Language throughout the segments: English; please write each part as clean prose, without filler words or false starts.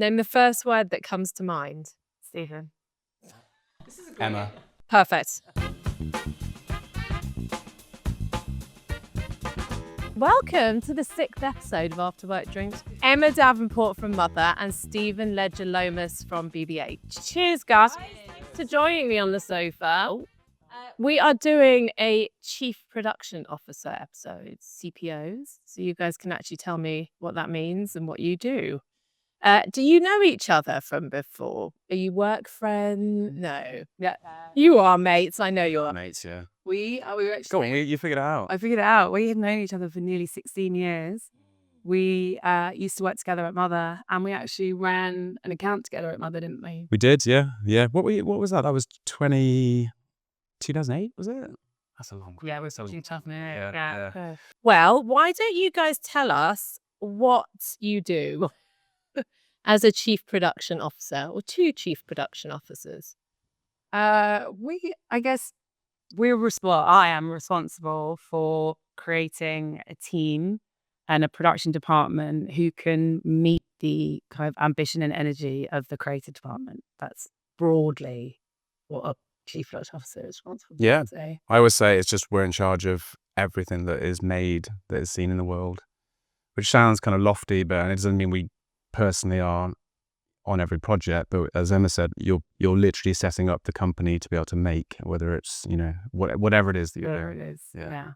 Name the first word that comes to mind, Stephen. Emma. Perfect. Welcome to the 6th episode of After Work Drinks. Emma Davenport from Mother and Stephen Ledger-Lomas from BBH. Cheers, guys, to joining me on the sofa. We are doing a Chief Production Officer episode, CPOs. So you guys can actually tell me what that means and what you do. Do you know each other from before? Are you work friends? No. Yeah. You are mates. I know you are. Mates, yeah. We were actually. Go on, you figured it out. I figured it out. We had known each other for nearly 16 years. We used to work together at Mother, and we actually ran an account together at Mother, didn't we? We did, yeah. Yeah. What was that? That was 2008, was it? That's a long Yeah, it was so 2008. yeah. Well, why don't you guys tell us what you do as a Chief Production Officer or two Chief Production Officers? I guess I am responsible for creating a team and a production department who can meet the kind of ambition and energy of the creative department. That's broadly what a Chief Production Officer is responsible for. Yeah. Say. I always say it's just we're in charge of everything that is made, that is seen in the world, which sounds kind of lofty, but it doesn't mean we personally are on every project. But as Emma said, you're literally setting up the company to be able to make, whether it's, whatever it is that you're Whatever doing. it is. Yeah.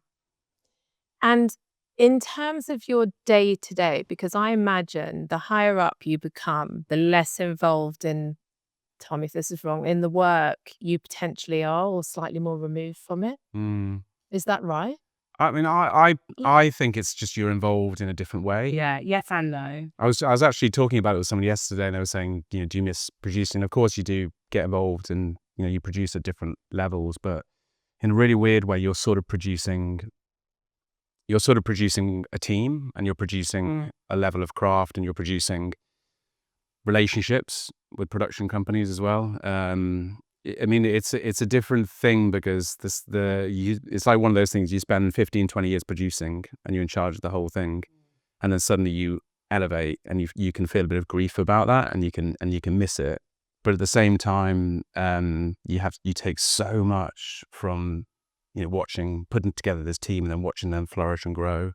And in terms of your day-to-day, because I imagine the higher up you become, the less involved in, tell me if this is wrong, in the work you potentially are, or slightly more removed from it. Is that right? I mean, I think it's just you're involved in a different way. Yeah. Yes and no. I was actually talking about it with somebody yesterday, and they were saying, do you miss producing? Of course you do get involved, and you produce at different levels, but in a really weird way, you're sort of producing a team, and you're producing a level of craft, and you're producing relationships with production companies as well. I mean, it's a different thing because it's like one of those things you spend 15, 20 years producing, and you're in charge of the whole thing, and then suddenly you elevate, and you can feel a bit of grief about that, and you can miss it. But at the same time, you take so much from putting together this team and then watching them flourish and grow.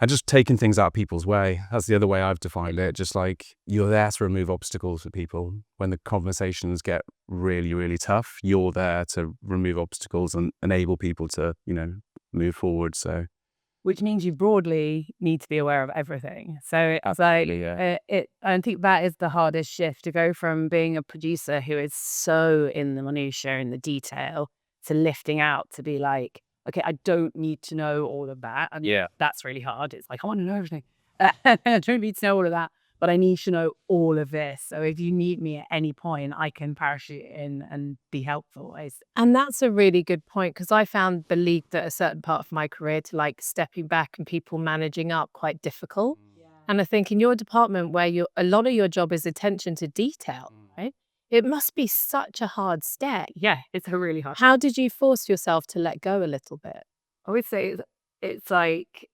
And just taking things out of people's way. That's the other way I've defined it. Just like you're there to remove obstacles for people. When the conversations get really, really tough, you're there to remove obstacles and enable people to, move forward. So, which means you broadly need to be aware of everything. So it's like, I think that is the hardest shift, to go from being a producer who is so in the minutiae, in the detail, to lifting out to be like, okay, I don't need to know all of that. And that's really hard. It's like, I want to know everything. I don't need to know all of that, but I need to know all of this. So if you need me at any point, I can parachute in and be helpful. And that's a really good point, because I found the leap at a certain part of my career to like stepping back and people managing up quite difficult. Yeah. And I think in your department where a lot of your job is attention to detail, right? It must be such a hard step. Yeah, it's a really hard. How did you force yourself to let go a little bit? I would say it's like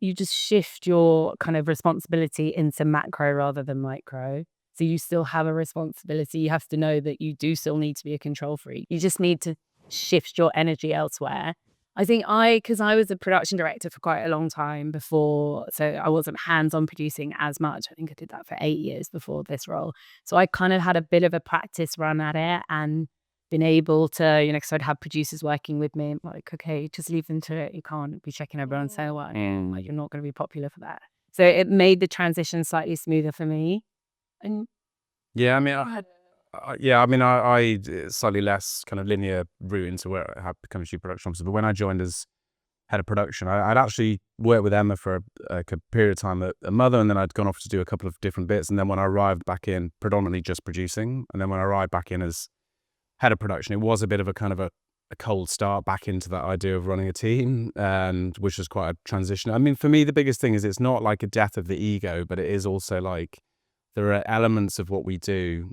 you just shift your kind of responsibility into macro rather than micro. So you still have a responsibility. You have to know that you do still need to be a control freak. You just need to shift your energy elsewhere. I think because I was a production director for quite a long time before, so I wasn't hands-on producing as much. I think I did that for 8 years before this role. So I kind of had a bit of a practice run at it and been able to, because I'd have producers working with me, like, okay, just leave them to it. You can't be checking everyone and saying, well, like, you're not going to be popular for that. So it made the transition slightly smoother for me. And yeah, I mean, I slightly less kind of linear route into where I have become a chief production officer. But when I joined as head of production, I'd actually worked with Emma for a period of time at Mother, and then I'd gone off to do a couple of different bits. And then when I arrived back in, predominantly just producing. And then when I arrived back in as head of production, it was a bit of a kind of a cold start back into that idea of running a team, and which was quite a transition. I mean, for me, the biggest thing is it's not like a death of the ego, but it is also like there are elements of what we do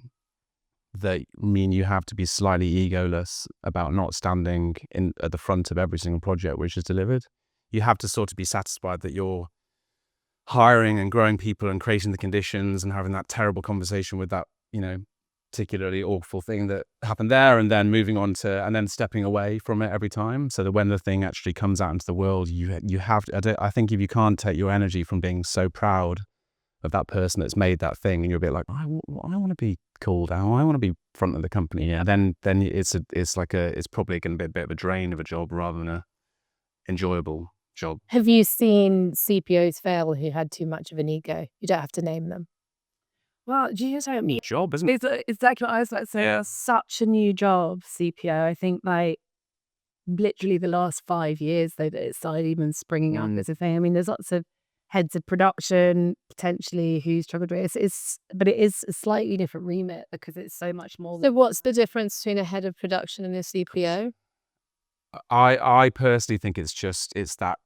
that mean you have to be slightly egoless about not standing at the front of every single project which is delivered. You have to sort of be satisfied that you're hiring and growing people and creating the conditions and having that terrible conversation with that, particularly awful thing that happened there, and then moving on to, and then stepping away from it every time, so that when the thing actually comes out into the world, you have to, I think if you can't take your energy from being so proud of that person that's made that thing, and you're a bit like, I want to be called out, I want to be front of the company, then it's probably going to be a bit of a drain of a job rather than a enjoyable job. Have you seen CPOs fail who had too much of an ego? You don't have to name them. Well, do you know what I mean? Job, isn't it? It's exactly what I was about to say. It's such a new job, CPO. I think like literally the last 5 years though that it started even springing up as a thing. I mean, there's lots of heads of production potentially who struggled with it. But it is a slightly different remit because it's so much more. So what's the difference between a head of production and a CPO? I personally think it's that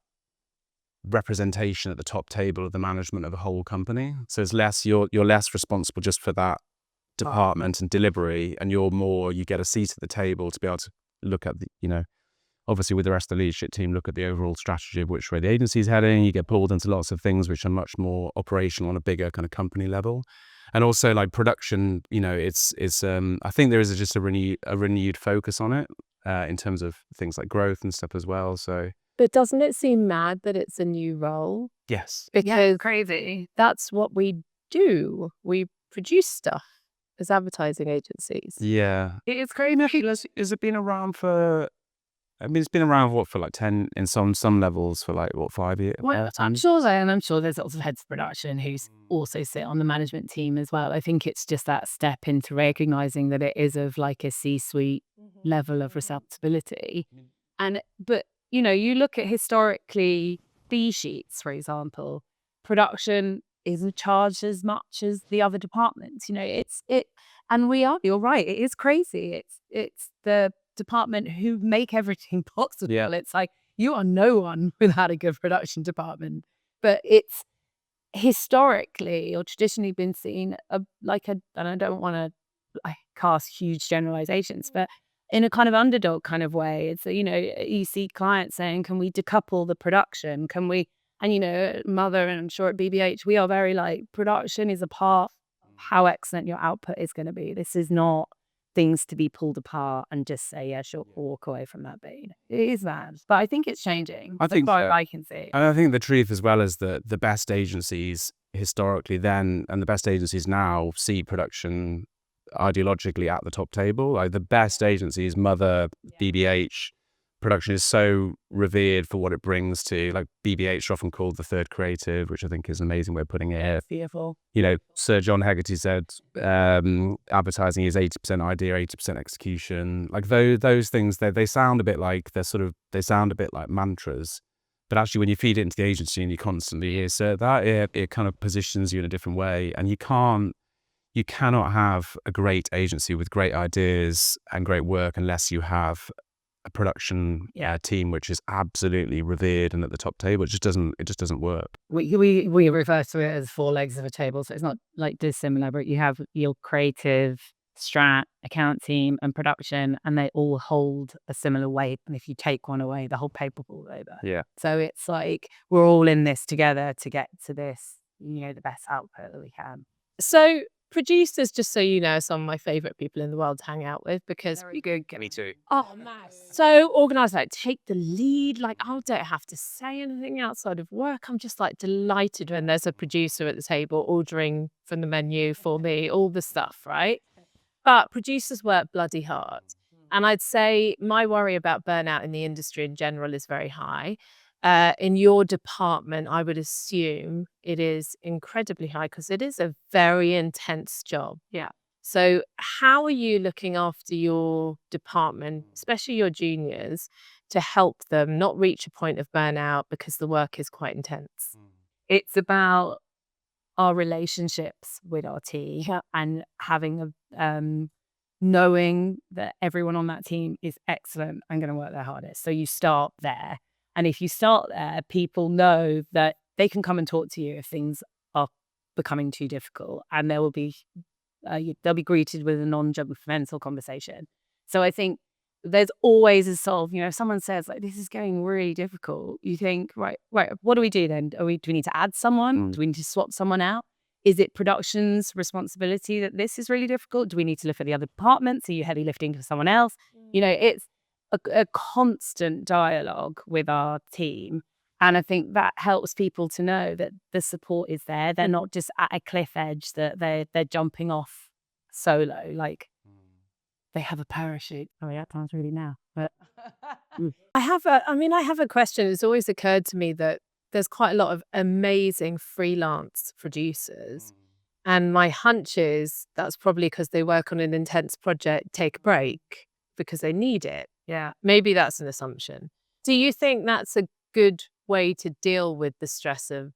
representation at the top table of the management of a whole company. So it's less, you're less responsible just for that department and delivery, and you get a seat at the table to be able to look at the, obviously with the rest of the leadership team, look at the overall strategy of which way the agency's heading. You get pulled into lots of things which are much more operational on a bigger kind of company level. And also like production, it's I think there is just a renewed focus on it in terms of things like growth and stuff as well. So, but doesn't it seem mad that it's a new role? yes, Because crazy. that's what we do. We produce stuff as advertising agencies. yeah, it's crazy. Has it been around for? I mean, it's been around for like 10 in some levels for like 5 years. Well, I'm sure there's lots of heads of production who also sit on the management team as well. I think it's just that step into recognizing that it is of like a C-suite level of responsibility. But you look at historically fee sheets, for example, production isn't charged as much as the other departments. And you're right, it is crazy. It's the department who make everything possible. Yeah. It's like you are no one without a good production department. But it's historically or traditionally been seen and I don't want to cast huge generalizations, but in a kind of underdog kind of way. It's you see clients saying, can we decouple the production? Can we? And Mother, and I'm sure at BBH we are very like, production is a part of how excellent your output is going to be. This is not things to be pulled apart and just say, yeah, sure, walk away from that. But it is that. But I think it's changing. I think so. I can see. And I think the truth as well is that the best agencies historically then and the best agencies now see production ideologically at the top table. Like the best agencies, Mother, BBH, production is so revered for what it brings to, like BBH are often called the third creative, which I think is an amazing way of putting it. Beautiful. Sir John Hegarty said advertising is 80% idea, 80% execution. Like those things, they sound a bit like mantras, but actually when you feed it into the agency and you constantly hear that, it kind of positions you in a different way. And you cannot have a great agency with great ideas and great work unless you have a production team which is absolutely revered and at the top table. It just doesn't work. We refer to it as 4 legs of a table, so it's not like dissimilar, but you have your creative, strat, account team and production, and they all hold a similar weight, and if you take one away the whole paper falls over. Yeah. So it's like we're all in this together to get to this, the best output that we can. So producers, just so you know, are some of my favourite people in the world to hang out with because Very good. Me too. oh man, so organised, like take the lead, like I don't have to say anything outside of work. I'm just like delighted when there's a producer at the table ordering from the menu for me, all the stuff, right? But producers work bloody hard. And I'd say my worry about burnout in the industry in general is very high. In your department, I would assume it is incredibly high because it is a very intense job. Yeah. So how are you looking after your department, especially your juniors, to help them not reach a point of burnout because the work is quite intense? It's about our relationships with our team and having knowing that everyone on that team is excellent and going to work their hardest. So you start there. And if you start there, people know that they can come and talk to you if things are becoming too difficult, and they'll be greeted with a non-judgmental conversation. So I think there's always a solve. If someone says like, this is getting really difficult, you think, right, what do we do then? Do we need to add someone? Do we need to swap someone out? Is it production's responsibility that this is really difficult? Do we need to look at the other departments? Are you heavy lifting for someone else? It's a constant dialogue with our team. And I think that helps people to know that the support is there. They're not just at a cliff edge that they're jumping off solo. Like they have a parachute. Oh, yeah, that sounds really now. But I have a question. It's always occurred to me that there's quite a lot of amazing freelance producers. And my hunch is that's probably because they work on an intense project, take a break because they need it. yeah. Maybe that's an assumption. Do you think that's a good way to deal with the stress of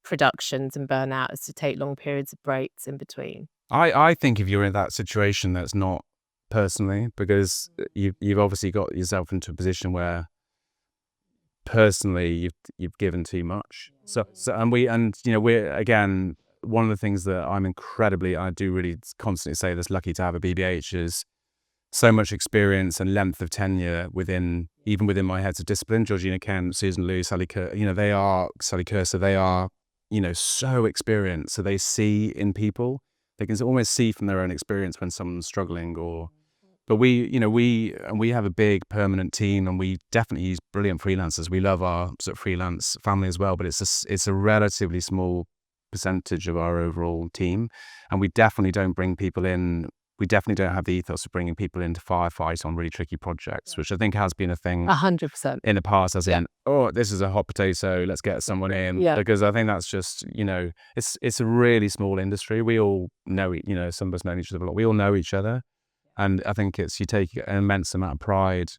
productions and burnout, is to take long periods of breaks in between? I think if you're in that situation, that's not personally, because you've obviously got yourself into a position where personally you've given too much. So we're, again, one of the things that I do really constantly say that's lucky to have a BBH is so much experience and length of tenure even within my heads of discipline. Georgina Kent, Susan Liu, Sally Cursor, they are so experienced. So they see in people, they can almost see from their own experience when someone's struggling but we have a big permanent team, and we definitely use brilliant freelancers. We love our sort of freelance family as well, but it's a relatively small percentage of our overall team. And we definitely don't bring people in. We definitely don't have the ethos of bringing people in to firefight on really tricky projects, which I think has been a thing 100%. in the past, as in, this is a hot potato, let's get someone in. Yeah. Because I think that's just, it's a really small industry. We all know, some of us know each other a lot. We all know each other. And I think you take an immense amount of pride,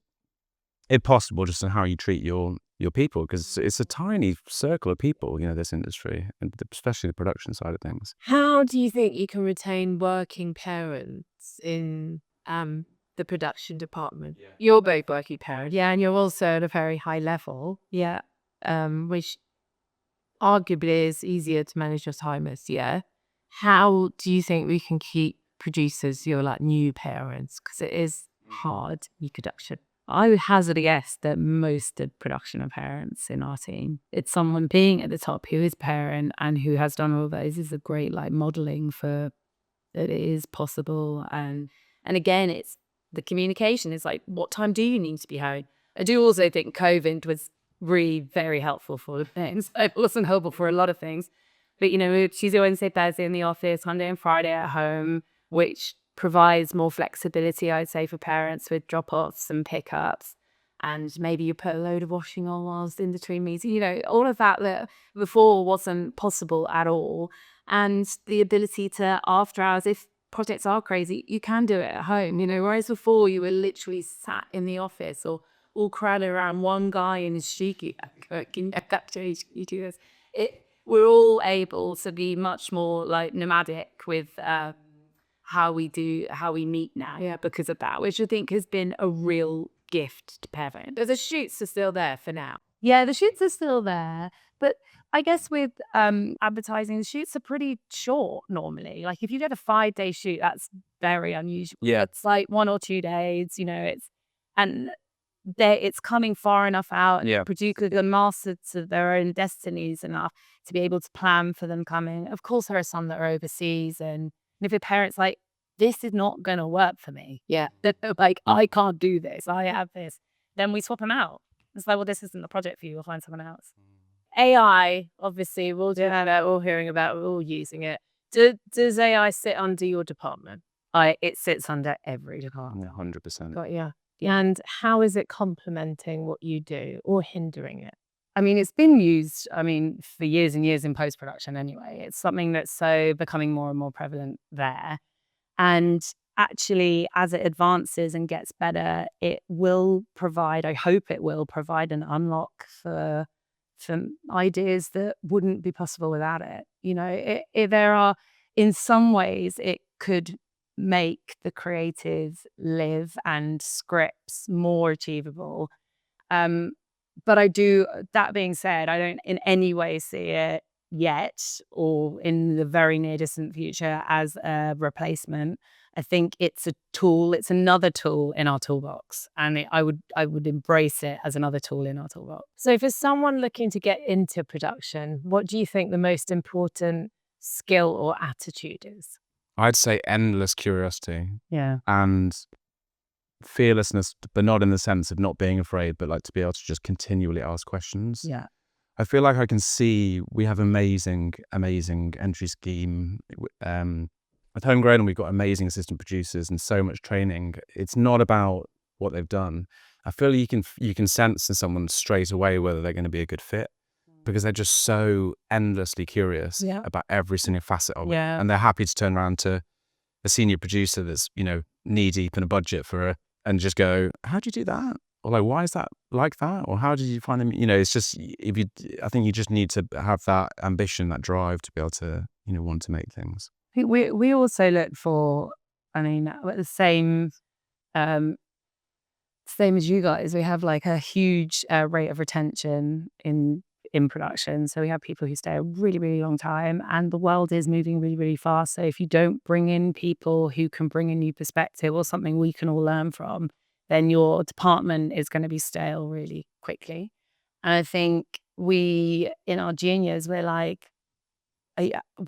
if possible, just in how you treat your people, because it's a tiny circle of people, this industry, and especially the production side of things. How do you think you can retain working parents in the production department? Yeah. You're both working parents, and you're also at a very high level, which arguably is easier to manage your time as, How do you think we can keep producers, your like new parents, because it is hard in production? I would hazard a guess that most of production are parents in our team. It's someone being at the top who is parent and who has done all those is a great like modeling for that it is possible. And again, it's the communication is like, what time do you need to be home? I do also think COVID was really very helpful for things. It wasn't helpful for a lot of things. But, Tuesday, Wednesday, Thursday in the office, Monday and Friday at home, which provides more flexibility, I'd say, for parents with drop-offs and pickups. And maybe you put a load of washing on whilst in between meetings, all of that before wasn't possible at all. And the ability to, after hours, if projects are crazy, you can do it at home, whereas before you were literally sat in the office or all crowded around one guy in his shiki. You do this. We're all able to be much more like nomadic with how we meet now, because of that, which I think has been a real gift to parents. The shoots are still there for now. Yeah, the shoots are still there, but I guess with advertising, the shoots are pretty short normally. Like if you get a 5-day shoot, that's very unusual. Yeah. It's like 1 or 2 days, it's coming far enough out. Yeah. Producers are masters of their own destinies enough to be able to plan for them coming. Of course, there are some that are overseas, and if a parent's like, this is not going to work for me. Yeah. They're like, I can't do this. I have this. Then we swap them out. It's like, well, this isn't the project for you. We'll find someone else. AI, obviously, we're all hearing about, we're all using it. Does AI sit under your department? It sits under every department. 100%. Got you. And how is it complementing what you do or hindering it? I mean, it's been used, for years and years in post-production anyway. It's something that's so becoming more and more prevalent there. And actually, as it advances and gets better, it will provide, I hope it will provide an unlock for ideas that wouldn't be possible without it. There are, in some ways, it could make the creative live and scripts more achievable. But that being said, I don't in any way see it yet or in the very near distant future as a replacement. I think it's a tool. It's another tool in our toolbox, and I would embrace it as another tool in our toolbox. So for someone looking to get into production, what do you think the most important skill or attitude is? I'd say endless curiosity Yeah. and fearlessness, but not in the sense of not being afraid, but like to be able to just continually ask questions. Yeah. I feel like I can see we have amazing entry scheme. At Homegrown, we've got amazing assistant producers and so much training. It's not about what they've done. I feel you can sense in someone straight away whether they're going to be a good fit because they're just so endlessly curious about every single facet of it. And they're happy to turn around to a senior producer that's, knee deep in a budget and just go, how do you do that? Or like, why is that like that? Or how did you find them? It's just, I think you just need to have that ambition, that drive to be able to, want to make things. We also look for, the same as you guys. We have like a huge rate of retention in production. So we have people who stay a really, really long time, and the world is moving really, really fast. So if you don't bring in people who can bring a new perspective or something we can all learn from, then your department is going to be stale really quickly. And I think in our juniors, we're like,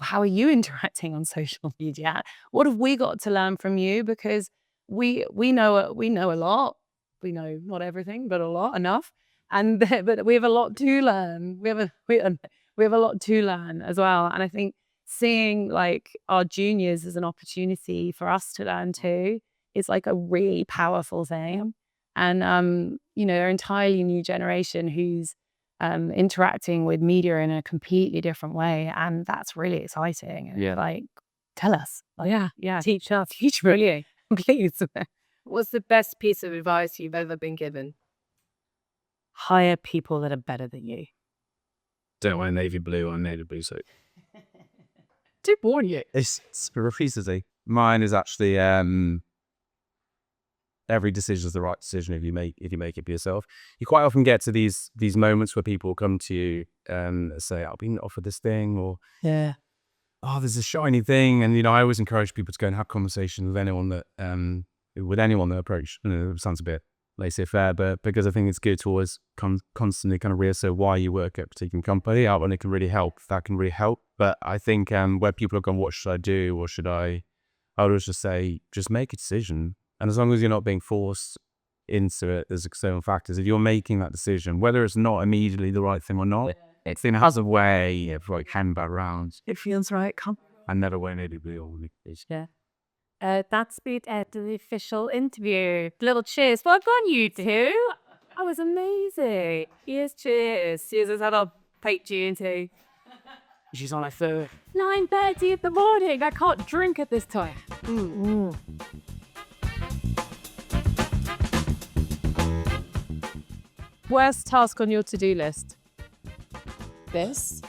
how are you interacting on social media? What have we got to learn from you? Because we know a lot. We know not everything, but a lot, enough. But we have a lot to learn. We have a lot to learn as well. And I think seeing like our juniors as an opportunity for us to learn too is like a really powerful thing. And an entirely new generation who's interacting with media in a completely different way, and that's really exciting. And like, tell us, teach us, really, please. What's the best piece of advice you've ever been given? Hire people that are better than you. Don't wear navy blue or navy blue suit. Too boring you. It's repeatedly. Mine is actually every decision is the right decision if you make it for yourself. You quite often get to these moments where people come to you and say, I've been offered this thing, or there's a shiny thing. And I always encourage people to go and have conversations with anyone that approach. It sounds a bit laissez-faire, but because I think it's good to always constantly kind of reassert why you work at a particular company out, and it can really help. That can really help. But I think where people are going, what should I do, or I would always just say, just make a decision. And as long as you're not being forced into it, there's external factors. If you're making that decision, whether it's not immediately the right thing or not, it has a way of like hand back around. It feels right. I never went anywhere on it. Yeah. That's been the official interview. Little cheers. Well done, you two. That was amazing. Yes, cheers. Cheers has had our pate G&T. She's on her third. 9:30 in the morning. I can't drink at this time. Worst task on your to-do list? This?